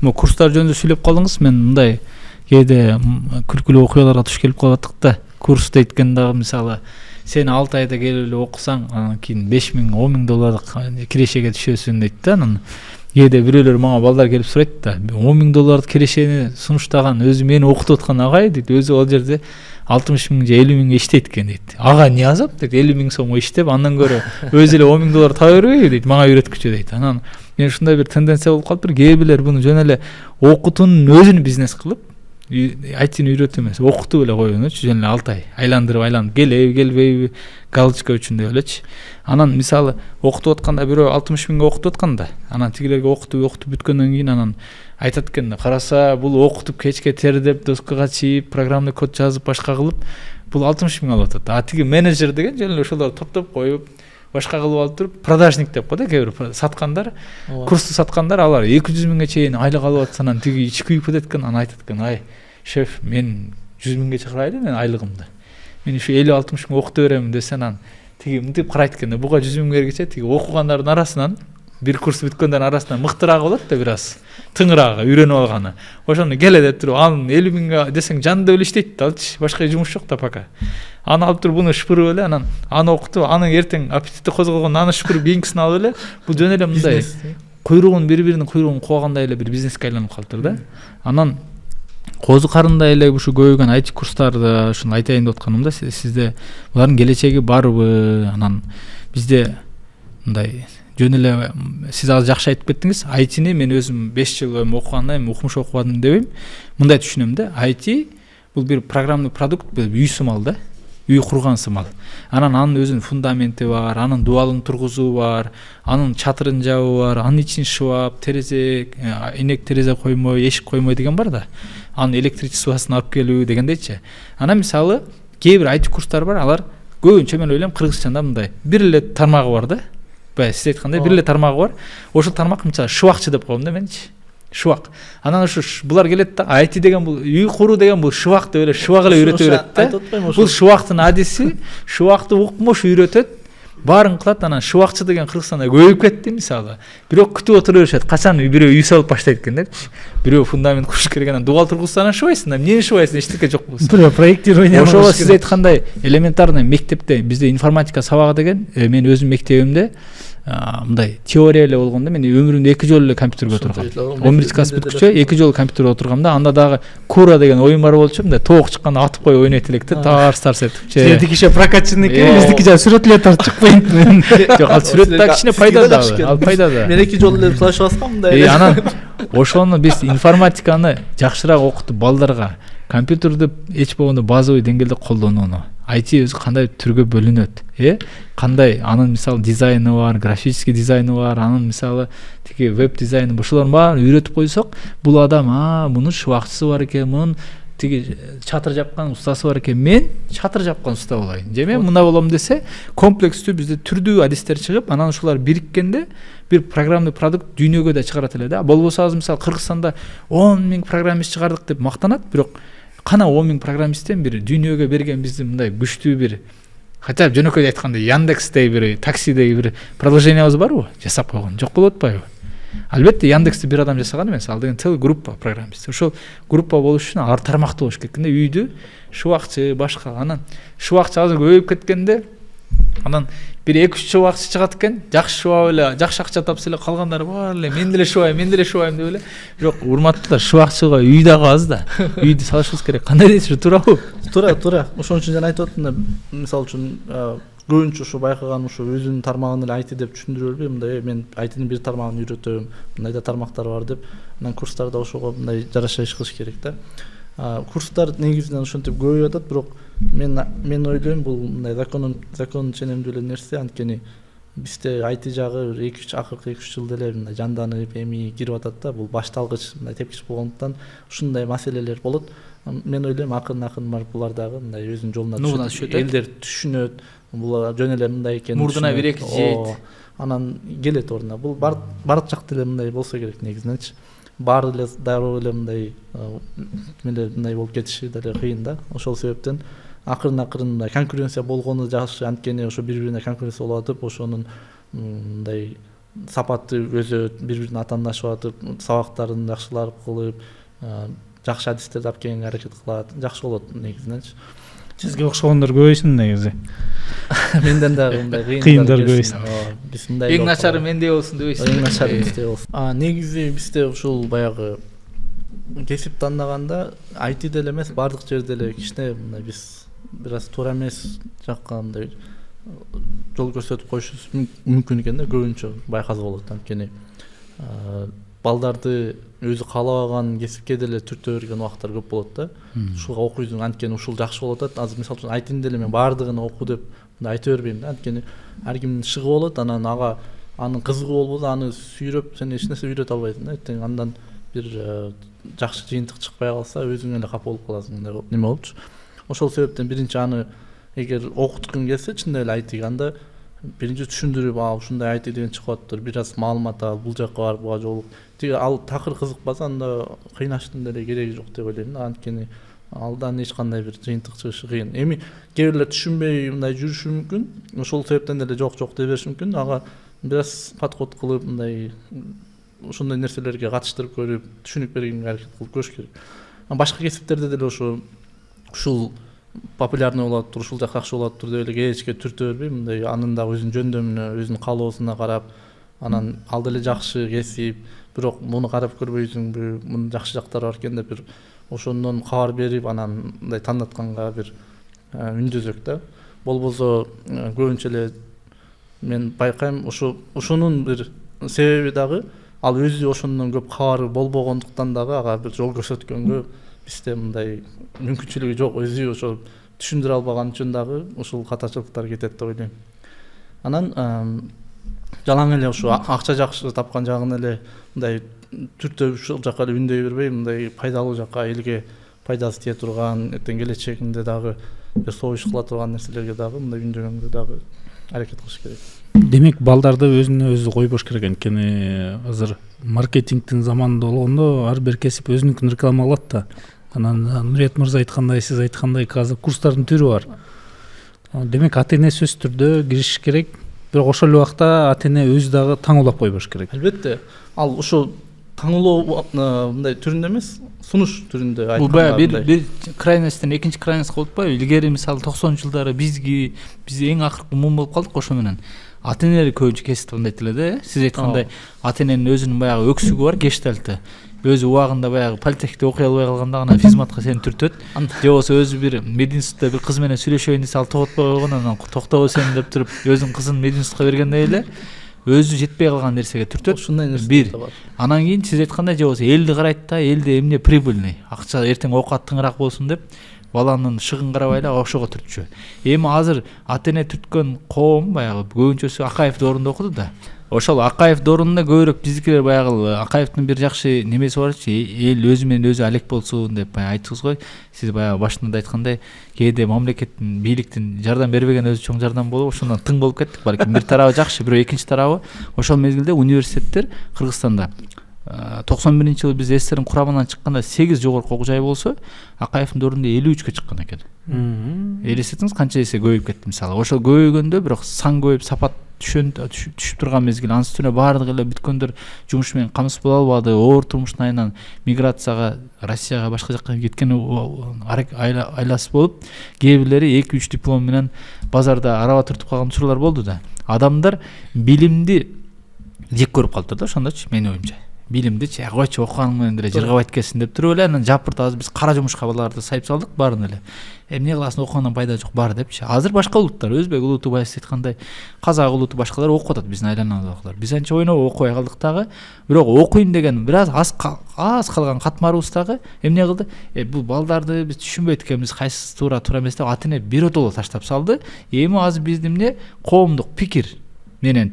Могу курстар жөнүндө сүйлөп калдыңыз. Мен мындай кээде күлкүлүү окуяларга туш келип калаттык да. Курс дейткенде дагы мисалы сен 6 айда келип эле окусаң, анан кийин 5000, 10000 долларлык кирешеге түшөсүң дейт да. Анан кээде бирөөлөр мага балдар келип сурайт да. 10000 долларлык кирешени сунуштаган өзү мени окутуп аткан агай дейт. Өзү ал жерде 60 000 же 50 000 иштейт экен дейт. Ага не азап дейт. 50 000 сомго иштеп, андан көрө өзү эле 10 000 доллар таба бербейби дейт. Мага үйрөткүчү дейт. Анан мен ушундай бир тенденция болуп калыптыр. Кээ бирлер буну жөн эле окутуунун өзүн бизнес кылып, айтини үйрөтүү эмес, окутуп эле койгонучу, жөн эле 6 ай айландырып келеби, келбейби, галочка үчүн деп элечи. Анан мисалы окутуп атканда бирөө 60 000 окутуп атканда, анан тигилерге окутуп бүткөндөн кийин анан айтат экен да, караса бул окутуп кечке тердеп, доскага чийип, программный код жазып, башка кылып, бул 60 000 алып атат. А тиги менеджер деген жөн эле ошолорду топтоп коюп, башка кылып алып туруп, продажник деп коет да, кээ бир саткандар, курсту саткандар, алар 200 000ге чейин айлык алып атса, анан тиги ичи күйүп кетет экен. Анан айтат экен, ай шеф, мен 100 000ге чыгарайлы мен айлыгымды. Мен ушу 50-60 000 окута берем десе, анан тиги мынтип карайт экен да, буга 100 000 бергиче тиги окугандардын арасынан, бир курс бүткөндөрдүн арасынан мыктыраак болот да, бир аз тыңыраагы, үйрөнүп алганы. Ошону келе деп туруп, анын 50 000га десең жанында эле иштейт да, алчы, башка жумуш жок да пока. Аны алып туруп буну шыпырып эле, анан аны окутуп, анын эртең аппетити козголгон, аны шыпырып кийинкисин алып эле, бул жөн эле мындай куйругун бири-биринин куйругун куугандай эле бир бизнеске айланып калыптыр да. Анан козу карындай эле ушу көбөйгөн IT курстарды ушуну айтайын деп атканым да, сизде булардын келечеги барбы? Анан бизде мындай жөн эле сиз азыр жакшы айтып кеттиңиз, IT-ни мен өзүм 5 жыл окугандан кийин укмуш окубадым дебейм. Мындай түшүнөм да, IT бул бир программный продукт, үй сымал да, үй курган сымал. Анан анын өзүнүн фундаменти бар, анын дуалын тургузуу бар, анын чатырын жабуу бар, анын ичин шыбап, терезе, энек терезе коймой, эшик коймой деген бар да. Анын электричествосын алып келүү дегендейчи. Анан мисалы кээ бир IT курстар бар, алар көбүнчө мен ойлойм Кыргызстанда мындай бир эле тармагы бар да. Бай сиз айткандай бир эле тармагы бар. Ошол тармак мисалы шыбакчы деп коем да менчи. Шыбак. Анан ушу булар келет да, IT деген бул үй куруу деген бул шыбак деп эле шыбак эле үйрөтө берет да. Бул шыбактын адиси, шыбакты укмуш үйрөтөт. Баарын кылат. Анан шыбакчы деген Кыргызстанда көбөйүп кетти мисалы. Бирок күтүп отура беришет. Качан бирөө үй салып баштайт экен депчи. Бирөө фундамент куруш керек, анан дуал тургузса анан шыбайсың да. Эмнени шыбайсың? Эчтеке жок болсо. Бирөө проектирование. Ошого сиз айткандай элементарный мектепте бизде информатика сабагы деген, мен өзүм мектебимде мындай теория эле болгондо мен өмүрүмдө 2 жолу эле компьютерге отургам. 11 класс бүткүчө 2 жолу компьютерге отургам да. Анда дагы Кура деген оюн бар болчу, мындай тоок чыкканда атып коюп ойнойт элек да, тарс этип. Сендики ше прокатчыны экен, биздики жана сүрөт эле тартып чыкпайт. Жок, ал сүрөт да кичине пайда да. Ал пайда да. Мен 2 жолу эле флеш баскам мындай. Анан ошону биз информатиканы жакшыраак окутуп балдарга компьютерди эч болгондо базовый деңгээлде колдонууну, IT өзү кандай түргө бөлүнөт, кандай анын мисалы дизайны бар, графический дизайны бар, анын мисалы тиги веб дизайны, ошолордун баарын үйрөтүп койсок, бул адам мунун шыбакчысы бар экен, мунун тиги чатыр жапкан устасы бар экен, мен чатыр жапкан уста болайын, же мен мына болом десе, комплекстүү бизде түрдүү адистер чыгып, анан ушулар бириккенде бир программный продукт дүйнөгө да чыгарат эле да. Болбосо азыр мисалы Кыргызстанда 10 000 программист чыгардык деп мактанат, бирок кана 10 000 программисттен бир дүйнөгө берген биздин мындай күчтүү бир, хотя жөнөкөй айтканда Яндекстей бир, таксидей бир продолжениябыз барбы? Жасап койгон жок болуп атпайбы? Албетте Яндексти бир адам жасаган эмес, ал деген целый группа программист. Ошол группа болуш үчүн ар тармактуу болуш керек да. Үйдү шыбакчы, башка, анан шыбакчы азыр көбөйүп кеткенде, анан бир 2-3 шыбакчы чыгат экен, жакшы шыбап эле, жакшы акча тапса эле, калгандары бар эле мен деле шыбайм деп эле. Жок, урматтуулар, шыбакчыга үй дагы аз да. Үйдү салышыбыз керек. Кандай дейсиз, туурабы? Туура. Ошон үчүн жана айтып атам, мисалы үчүн көбүнчө ушу байкаган ушу өзүнүн тармагын эле IT деп түшүндүрө бербей, мындай мен IT-нин бир тармагын үйрөтөм, мындай да тармактар бар деп, анан курстарда ошого мындай жараша иш кылыш керек да. Курстар негизинен ошентип көбөйүп атат, бирок мен ойлойм бул мындай закон ченемдүү эле нерсе, анткени бизде IT жагы акыркы 2-3 жылда эле мындай жанданып, эми кирип атат да, бул башталгыч мындай тепкич болгондуктан ушундай маселелер болот. Мен ойлойм акырын барып булар дагы мындай өзүнүн жолуна түшүп, элдер түшүнөт, бул жөн эле мындай экенин, мурдуна бир-эки жейт, анан келет ордуна. Бул бардык жакта эле мындай болсо керек негизиненчи. Баары эле дароо эле мындай мындай болуп кетиши деле кыйын да. Ошол себептен акырын конкуренция болгону жакшы, анткени ошо бири-бирине конкуренция болуп атып, ошонун мындай сапаты өзөт, бири-бирин атаандашып атып, сабактарын жакшылап кылып, жакшы адистерди алып келгенге аракет кылат. Жакшы болот негизиненчи. Сизге окшогондор көбөйсүн негизи. Менден дагы мындай Кыйындар көбөйсүн. Биз мындай Эң начары менде болсун дебейсиз. Эң начары бизде болсун. Негизи бизде ушул баягы кесип тандаганда IT деле эмес, бардык жерде эле кичине мындай биз бир аз туура эмес жакка мындай жол көрсөтүп коюшубуз мүмкүн экен да, көбүнчө байкаса болот. Анткени балдарды өзү каалабаган кесипке деле түртө берген убактар көп болот да. Ушуга окуйсуң, анткени ушул жакшы болот да. Азыр мисалы үчүн айтын деле мен баардыгын оку деп мындай айта бербейм да. Анткени ар кимдин шыгы болот, анан ага анын кызыгы болбосо аны сүйрөп сен эч нерсе үйрөтө албайсың да. Эртең андан бир жакшы жыйынтык чыкпай калса өзүң эле капа болуп каласың. Мындай неме болчу. Ошол себептен биринчи аны эгер окуткун келсе чындап эле айтыг анда биринчи түшүндүрүп, ушундай айты деген чыгып атыптыр, бир аз маалымат алып, бул жакка барып буга жолук. Тиги ал такыр кызыкпаса анда кыйнаштын деле кереги жок деп ойлойм да. Анткени алдан эч кандай бир жыйынтык чыгышы кыйын. Эми кээ бирлер түшүнбөй мындай жүрүшү мүмкүн. Ошол себептен деле жок дей бериши мүмкүн. Ага бир аз подход кылып, мындай ошондой нерселерге катыштырып көрүп, түшүнүк бергенге аракет кылып көрүш керек. Башка кесиптерде деле ушул популярный болот, ушул жак жакшы болот деп эле кечке түртө бербей, мындай анын да өзүнүн жөндөмүнө, өзүнүн каалоосуна карап, анан ал деле жакшы кесип, бирок муну карап көрбөйсүңбү, мунун жакшы жактары бар экен деп бир ошондон кабар берип, анан мындай тандатканга бир үндөзөк да. Болбосо көбүнчө эле мен байкайм, ошонун бир себеби дагы ал өзү ошондон көп кабары болбогондуктан дагы ага бир жол көрсөткөнгө бизде мындай мүмкүнчүлүгү жок, өзү ошо түшүндүрө албаган үчүн дагы ушул катачылыктар кетет деп ойлойм. Анан жалаң эле ушу акча жакшы тапкан жагын эле мындай түртө ушул жакка эле үндөй бербей, мындай пайдалуу жакка, элге пайдасы тие турган, эртең келечегинде дагы бир согуш кыла турган нерселерге дагы мындай үндөгөнгө дагы аракет кылыш керек. Демек балдарды өзүнө өзү койбош керек. Анткени азыр маркетингдин заманында болгондо ар бир кесип өзүнүкүн рекламалат да. Анан Нурет мырза айткандай, сиз айткандай азыр курстардын түрү бар. Демек ата-эне сөзсүз түрдө киришиш керек. Бирок ошол эле убакта ата-эне өзү дагы таңуулап койбош керек. Албетте, ал ошо таңуулоо мындай түрүндө эмес, сунуш түрүндө айтканда. Бул баягы бир крайностьтен экинчи крайностька болуп атпайбы? Илгери мисалы 90-жылдары биз эң акыркы муун болуп калдык ошо менен. Ата-энелер көбүнчө кесип тандайт эле да. Сиз айткандай ата-эненин өзүнүн баягы өксүгү бар, гештальты. Өзү убагында баягы политехникте окуй албай калганда гана физматка сени түртөт. Же болбосо өзү бир мединститутта бир кыз менен сүйлөшөйүн десе ал токотпой койгон, анан токтобо сен деп туруп өзүнүн кызын мединститутка бергендей эле өзү жетпей калган нерсеге түртөт. Ушундай нерсе бир. Анан кийин сиз айткандай же болбосо элди карайт да, элде эмне прибыльный, акча эртең оокат тыңыраак болсун деп баланын шыгын карабай эле ошого түртчү. Эми азыр ата-эне түрткөн коом баягы көбүнчөсү Акаев доорунда окуду да. Ошол Акаев доорунда көбүрөөк биздикилер баягы Акаевдин бир жакшы немеси барчы, эл өзү менен өзү алек болсун деп баягы айттыңыз го. Сиз баягы башында айткандай, кээде мамлекеттин, бийликтин жардам бербеген өзү чоң жардам болуп, ошондон тың болуп кеттик. Балким бир тарабы жакшы, бирок экинчи тарабы ошол мезгилде университеттер Кыргызстанда 91-жылы биз СССРдин курамынан чыкканда 8 жогорку окуу жай болсо, Акаевдин доорунда 53кө чыккан экен. Элестетиңиз канча эсе көбөйүп кетти мисалы. Ошол көбөйгөндө бирок сан көбөйүп сапат түшүп турган мезгил, анын үстүнө баардык эле бүткөндөр жумуш менен камсыз боло албады, оор турмуштун айынан миграцияга, Россияга, башка жакка кеткен айласы болуп, кээ бирлери 2-3 диплом менен базарда араба түртүп калган учурлар болду да. Адамдар билимди жек көрүп калыптыр да, ошондочу менин оюмча. Билимдичи койчу окуганың менен деле жыргабайт экенсиң деп туруп эле анан жапырт азыр биз кара жумушка балаларды сайып салдык баарын эле. Эмне кыласың, окугандан пайда жок бар депчи. Азыр башка улуттар, өзбек улуту баягы айткандай, казак улуту башкалар окуп атат биздин айланадагылар. Биз анча ойноп окубай калдык дагы, бирок окуйм деген бир аз калган катмарыбыз дагы эмне кылды? Бул балдарды биз түшүнбөйт экенбиз, кайсысы туура эмес деп ата-эне биротоло таштап салды. Эми азыр биздин эмне коомдук пикир менен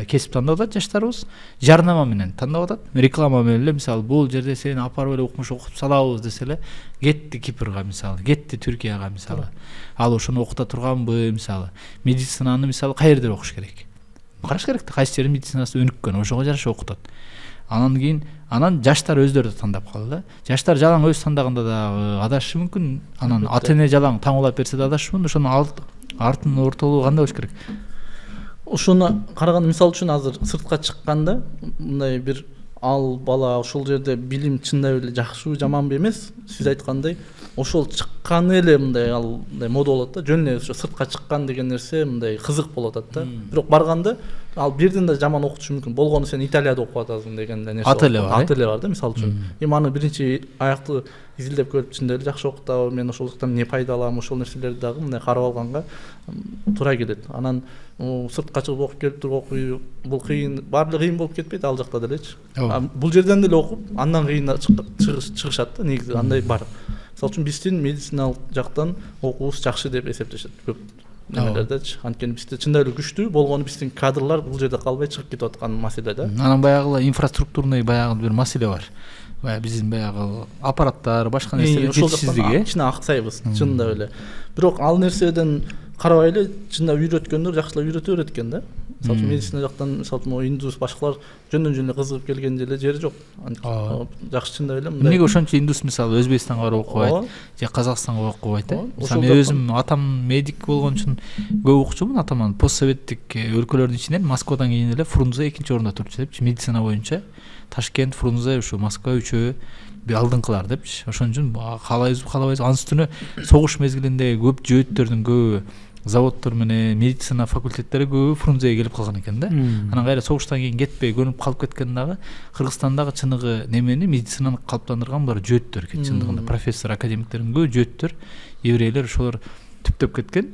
кесип тандап атат жаштарыбыз, жарнама менен тандап атат, реклама менен эле мисалы бул жерде сени апарып эле укмуш окутуп салабыз десе эле, кетти Кипрга мисалы, кетти Түркияга мисалы. Ал ошону окута турганбы мисалы. Медицинаны мисалы кай жерде окуш керек? Караш керек да, кайсы жерде медицинасы өнүккөн, ошого жараша окутат. Анан кийин жаштар өздөрү тандап калды да. Жаштар жалаң өз тандаганда да адашы мүмкүн. Анан ата-эне жалаң таңуулап берсе да адашы мүмкүн. Ошонун артын ортолугу кандай болуш керек? ошону караганда мисалы үчүн азыр сыртка чыкканда мындай бир ал бала ошол жерде билим чындап эле жакшыбы жаманбы эмес, сиз айткандай ошол чыкканы эле мындай ал мындай мода болот да, жөн эле ошо сыртка чыккан деген нерсе мындай кызык болуп атат да. Бирок барганда ал бирден да жаман окутушу мүмкүн. Болгону сен Италияда окуп атасың деген нерсе ат эле бар, ат эле бар да мисалы үчүн. Эми аны биринчи аякты изилдеп көрүп чындап эле жакшы окутабы, мен ошолуктан эмне пайда алам, ошол нерселерди дагы мындай карап алганга туура келет. Анан сыртка чыгып окуп келип туруп окуй бул кыйын, баары кыйын болуп кетпейт ал жакта делечи. Бул жерден деле окуп андан кыйын чыгышат да негизи, андай бар. Мисалы үчүн биздин медициналык жактан окуубуз жакшы деп эсептешет көп немелердечи. Анткени бизде чындап эле күчтүү болгону биздин кадрлар бул жерде калбай чыгып кетип аткан маселе да. Анан баягы инфраструктурный баягы бир маселе бар. Биздин баягы аппараттар, башка нерселер жетишсиздиги. Кичине аксайбыз чындап эле. Бирок ал нерседен карабай эле чындап үйрөткөндөр жакшылап үйрөтө берет экен да. Мисалы үчүн медицина жактан мисалы үчүн индус башкалар жөндөн эле кызыгып келген деле жери жок. Жакшы чындап эле мындай. Эмнеге ошончо индус мисалы Өзбекстанга барып окубайт же Казакстанга окубайт э? Мисалы мен өзүм атам медик болгон үчүн көп окучумун, атам постсоветтик өлкөлөрдүн ичинен Москвадан кийин эле Фрунзе экинчи орунда турчу депчи, медицина боюнча. Ташкент, Фрунзе, ушу Москва үчөө алдыңкылар депчи. Ошон үчүн каалайбыз. Анын үстүнө согуш мезгилинде көп жөөттөрдүн көбү заводдор менен медицина факультеттери көбү Фрунзеге келип калган экен да. Анан кайра согуштан кийин кетпей көнүп калып кеткен дагы Кыргызстандагы чыныгы немени медицинаны калыптандырган булар жөөттөр экен. Чындыгында профессор, академиктердин көбү жөөттөр, еврейлер ошолор түптөп кеткен.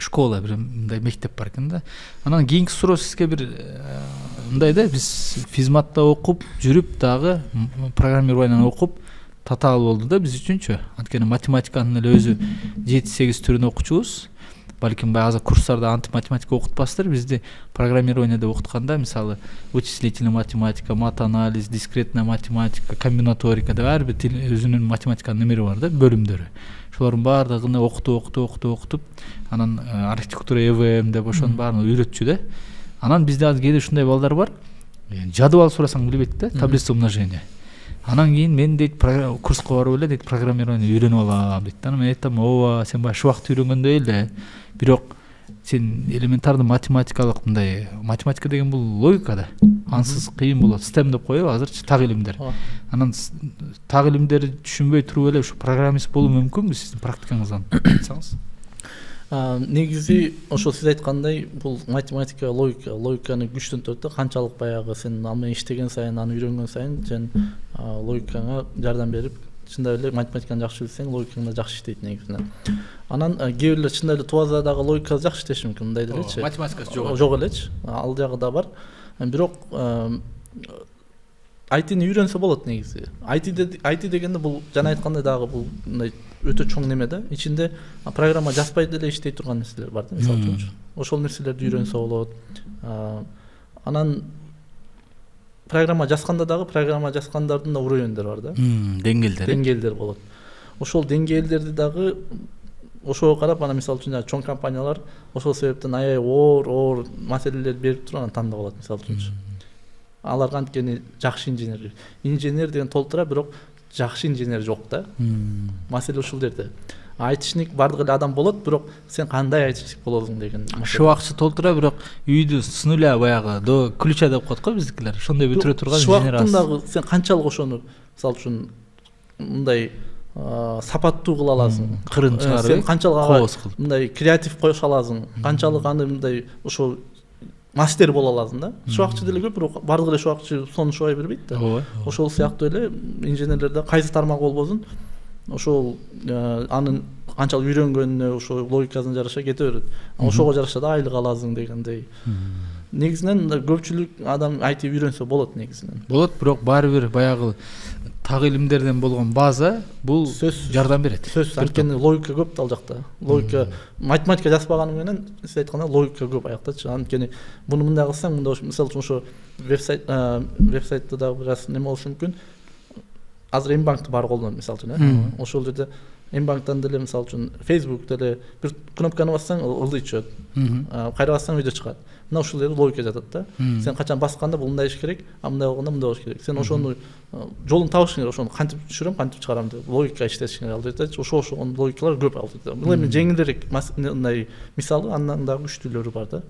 Школа бир мындай мектеп бар экен да. Анан кийинки суроо сизге бир мындай да, биз физматта окуп жүрүп дагы программированияны окуп татаал болду да биз үчүнчү. Анткени математиканын эле өзү 7-8 түрүн окучубуз. Балким баягы курстарда антиматематика окутпастыр, бизди программированияда окутканда мисалы вычислительная математика, матанализ, дискретная математика, комбинаторика деп ар бир өзүнүн математиканын немери бар да, бөлүмдөрү. Ошолордун баардыгын окутуп, анан архитектура ЭВМ деп ошонун баарын үйрөтчү да. Анан бизде азыр кээде ушундай балдар бар, жадыбал сурасаң билбейт да, таблица умножения. Анан кийин мен дейт курска барып эле дейт программирование үйрөнүп алам дейт. Анан мен айтам, ооба, сен баягы шубакты үйрөнгөндөй эле, бирок сен элементарный математикалык мындай, математика деген бул логика да. Ансыз кыйын болот. Систем деп коебу азырчы, так илимдер. Анан так илимдерди түшүнбөй туруп эле ушу программист болуу мүмкүнбү сиздин практикаңыздан айтсаңыз? Негизи ошол сиз айткандай бул математика, логиканы күчтөнтөт да. Канчалык баягы сен ал менен иштеген сайын, аны үйрөнгөн сайын сен логикаңа жардам берип, чындап эле математиканы жакшы билсең, логикаң да жакшы иштейт негизинен. Анан кээ бирлер чындап эле тубазадагы логикасы жакшы иштеши мүмкүн, мындай делечи. Математикасы жок элечи. Ал жагы да бар. Бирок IT-ни үйрөнсө болот негизи. IT дегенде бул жана айткандай дагы бул мындай өтө чоң неме да. Ичинде программа жазбай деле иштей турган нерселер бар да, мисалы үчүн. Ошол нерселерди үйрөнсө болот. Анан программа жазганда дагы программа жазгандардын да уровендери бар да. Деңгээлдер болот. Ошол деңгээлдерди дагы ошого карап, анан мисалы үчүн чоң компаниялар ошол себептен аябай оор маселелер берип туруп анан тандап алат, мисалы үчүн. Аларга анткени жакшы инженер деген толтура, бирок жакшы инженер жок да. Маселе ушул жерде. Айтышник бардык эле адам болот, бирок сен кандай айтышник болосуң деген маселе. Шубакчы толтура, бирок үйдү с нуля баягы до ключа деп коет го биздикилер. Ошондой бүтүрө турган инженер аз. Шубактын дагы сен канчалык ошону мисалы үчүн мындай сапаттуу кыла аласың, кырын чыгарып, сен канчалык мындай креатив коюш аласың, канчалык аны мындай ошол мастер боло аласың да. Шубакчы деле көп, бирок бардык эле шубакчы сону шубай бербейт да. Ошол сыяктуу эле инженерлерде кайсы тармак болбосун, ошол анын канчалык үйрөнгөнүнө, ошол логикасына жараша кете берет. Ошого жараша да айлык аласың дегендей. Негизинен көпчүлүк адам IT үйрөнсө болот негизинен. Болот, бирок баары бир баягы так илимдерден болгон база бул жардам берет. Сөзсүз, анткени логика көп ал жакта. Логика, математика жазбаганы менен сиз айткандай логика көп аяктачы. Анткени буну мындай кылсаң, мында мисалы үчүн ошо вебсайтта дагы бир аз неме болушу мүмкүн. Азыр Мбанкты баары колдонот, мисалы үчүн, ошол жерде Мбанктан деле мисалы үчүн Facebook деле бир кнопканы бассаң ылдый чыгат. Кайра бассаң видео чыгат. Мына ушул жерде логика жатат да. Сен качан басканда бул мындай иш керек, а мындай болгондо мындай болуш керек. Сен ошону жолун табышың керек, ошону кантип түшүрөм, кантип чыгарам деп логика иштетишиң керек ал жерде. Ошол логикалар көп ал жерде. Бул эми жеңилдерээк мындай мисалы, андан дагы күчтүүлөрү бар да.